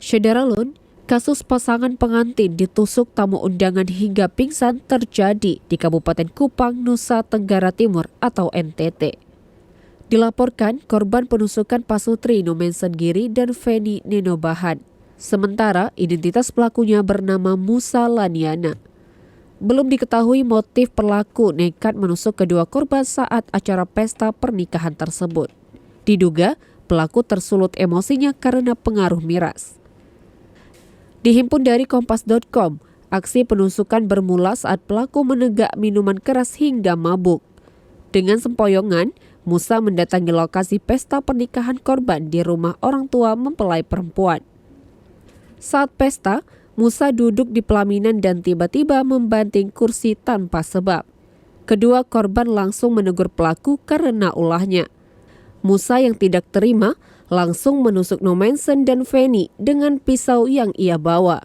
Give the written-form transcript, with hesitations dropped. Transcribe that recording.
Syederalun, kasus pasangan pengantin ditusuk tamu undangan hingga pingsan terjadi di Kabupaten Kupang, Nusa Tenggara Timur atau NTT. Dilaporkan korban penusukan Pasutri Nomensen Giri dan Feni Nenobahan. Sementara identitas pelakunya bernama Musa Laniana. Belum diketahui motif pelaku nekat menusuk kedua korban saat acara pesta pernikahan tersebut. Diduga pelaku tersulut emosinya karena pengaruh miras. Dihimpun dari Kompas.com, aksi penusukan bermula saat pelaku menegak minuman keras hingga mabuk. Dengan sempoyongan, Musa mendatangi lokasi pesta pernikahan korban di rumah orang tua mempelai perempuan. Saat pesta, Musa duduk di pelaminan dan tiba-tiba membanting kursi tanpa sebab. Kedua korban langsung menegur pelaku karena ulahnya. Musa yang tidak terima langsung menusuk Nomensen dan Feni dengan pisau yang ia bawa.